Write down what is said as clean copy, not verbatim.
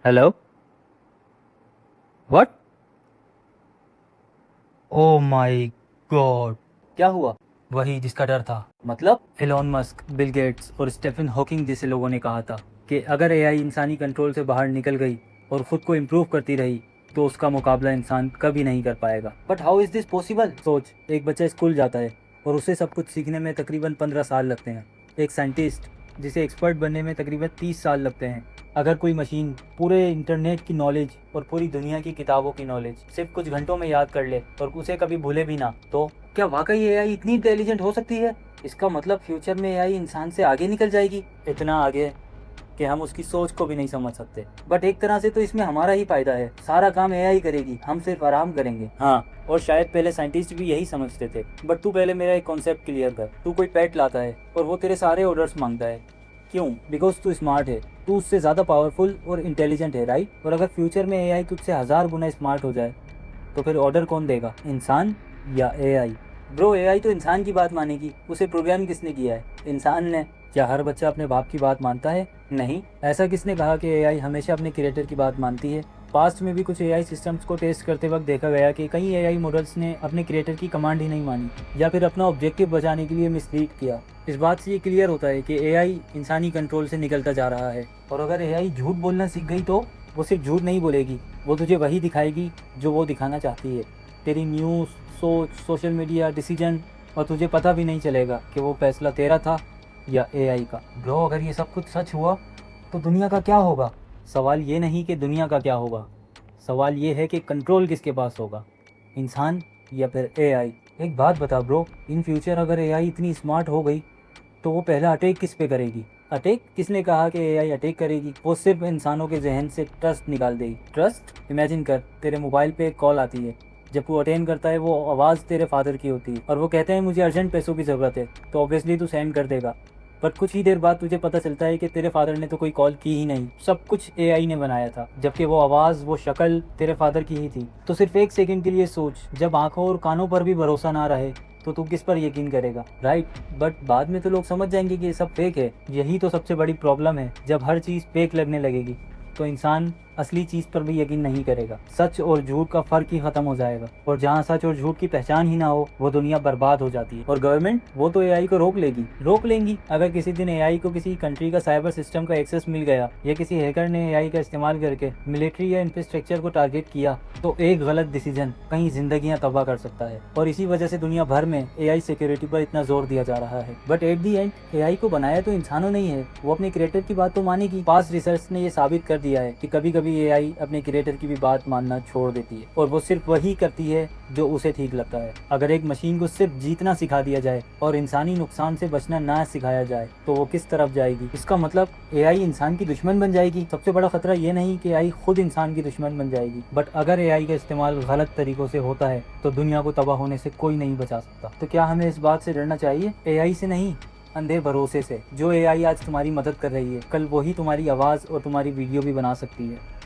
Hello. What? Oh my God. क्या हुआ? वही जिसका डर था। मतलब एलोन मस्क, बिल गेट्स और स्टीफन हॉकिंग जैसे लोगों ने कहा था कि अगर एआई इंसानी कंट्रोल से बाहर निकल गई और खुद को इम्प्रूव करती रही तो उसका मुकाबला इंसान कभी नहीं कर पाएगा। But how is this possible? सोच, एक बच्चा स्कूल जाता है और उसे सब कुछ सीखने में तकरीबन 15 साल लगते हैं। एक साइंटिस्ट जिसे एक्सपर्ट बनने में तकरीबन 30 साल लगते हैं। अगर कोई मशीन पूरे इंटरनेट की नॉलेज और पूरी दुनिया की किताबों की नॉलेज सिर्फ कुछ घंटों में याद कर ले और उसे कभी भूले भी ना, तो क्या वाकई एआई इतनी इंटेलिजेंट हो सकती है? इसका मतलब फ्यूचर में एआई इंसान से आगे निकल जाएगी, इतना आगे कि हम उसकी सोच को भी नहीं समझ सकते। बट एक तरह से तो इसमें हमारा ही फायदा है, सारा काम एआई करेगी, हम सिर्फ आराम करेंगे। हाँ, और शायद पहले साइंटिस्ट भी यही समझते थे। बट तू पहले मेरा एक कॉन्सेप्ट क्लियर कर। तू कोई पेट लाता है और वो तेरे सारे ऑर्डर्स मांगता है। क्यों? बिकॉज तू स्मार्ट है, तू उससे ज़्यादा पावरफुल और इंटेलिजेंट है, राइट? और अगर फ्यूचर में एआई तुझसे 1000 गुना स्मार्ट हो जाए तो फिर ऑर्डर कौन देगा, इंसान या एआई? ब्रो, एआई तो इंसान की बात मानेगी। उसे प्रोग्राम किसने किया है? इंसान ने। क्या हर बच्चा अपने बाप की बात मानता है? नहीं। ऐसा किसने कहा कि एआई हमेशा अपने क्रिएटर की बात मानती है? पास्ट में भी कुछ एआई सिस्टम्स को टेस्ट करते वक्त देखा गया कि कई एआई मॉडल्स ने अपने क्रिएटर की कमांड ही नहीं मानी या फिर अपना ऑब्जेक्टिव बचाने के लिए मिसलीड किया। इस बात से ये क्लियर होता है कि एआई इंसानी कंट्रोल से निकलता जा रहा है। और अगर एआई झूठ बोलना सीख गई तो वो सिर्फ झूठ नहीं बोलेगी, वो तुझे वही दिखाएगी जो वो दिखाना चाहती है। तेरी न्यूज़, सोच, सोशल मीडिया, डिसीजन, और तुझे पता भी नहीं चलेगा कि वो फैसला तेरा था या एआई का। ब्रो, अगर ये सब कुछ सच हुआ तो दुनिया का क्या होगा? सवाल ये नहीं कि दुनिया का क्या होगा, सवाल ये है कि कंट्रोल किसके पास होगा, इंसान या फिर एआई? एक बात बता ब्रो, इन फ्यूचर अगर एआई इतनी स्मार्ट हो गई तो वो पहला अटैक किस पे करेगी? अटैक? किसने कहा कि एआई अटैक करेगी? वो सिर्फ इंसानों के जहन से ट्रस्ट निकाल देगी। ट्रस्ट? इमेजिन कर, तेरे मोबाइल पे एक कॉल आती है, जब वो अटेंड करता है वो आवाज़ तेरे फादर की होती है और वो कहते हैं मुझे अर्जेंट पैसों की ज़रूरत है, तो ऑब्वियसली तू सेंड कर देगा। बट कुछ ही देर बाद तुझे पता चलता है कि तेरे फादर ने तो कोई कॉल की ही नहीं, सब कुछ एआई ने बनाया था, जबकि वो आवाज़, वो शक्ल तेरे फादर की ही थी। तो सिर्फ एक सेकंड के लिए सोच, जब आंखों और कानों पर भी भरोसा ना रहे तो तू किस पर यकीन करेगा, राइट? बट बाद में तो लोग समझ जाएंगे कि ये सब फेक है। यही तो सबसे बड़ी प्रॉब्लम है, जब हर चीज़ फेक लगने लगेगी तो इंसान असली चीज़ पर भी यकीन नहीं करेगा। सच और झूठ का फ़र्क ही ख़त्म हो जाएगा, और जहाँ सच और झूठ की पहचान ही ना हो वो दुनिया बर्बाद हो जाती है। और गवर्नमेंट, वो तो एआई को रोक लेंगी। अगर किसी दिन एआई को किसी कंट्री का साइबर सिस्टम का एक्सेस मिल गया या किसी हैकर ने एआई का इस्तेमाल करके मिलिट्री या इंफ्रास्ट्रक्चर को टारगेट किया तो एक गलत डिसीजन कई जिंदगियां तबाह कर सकता है। और इसी वजह से दुनिया भर में एआई सिक्योरिटी पर इतना जोर दिया जा रहा है। But at the and AI को बनाया तो इंसानों ने ही है, वो अपने क्रिएटर की बात तो मानेगी। पास्ट रिसर्च ने ये साबित कर दिया है कि कभी कभी एआई अपने क्रिएटर की भी बात मानना छोड़ देती है, और वो सिर्फ वही करती है जो उसे ठीक लगता है। अगर एक मशीन को सिर्फ जीतना सिखा दिया जाए और इंसानी नुकसान से बचना ना सिखाया जाए तो वो किस तरफ जाएगी? इसका मतलब एआई इंसान की दुश्मन बन जाएगी। सबसे बड़ा खतरा ये नहीं कि एआई खुद इंसान की दुश्मन बन जाएगी, बट अगर एआई का इस्तेमाल गलत तरीकों से होता है तो दुनिया को तबाह होने से कोई नहीं बचा सकता। तो क्या हमें इस बात से डरना चाहिए? एआई से नहीं, अंधे भरोसे से। जो एआई आज तुम्हारी मदद कर रही है, कल वही तुम्हारी आवाज़ और तुम्हारी वीडियो भी बना सकती है।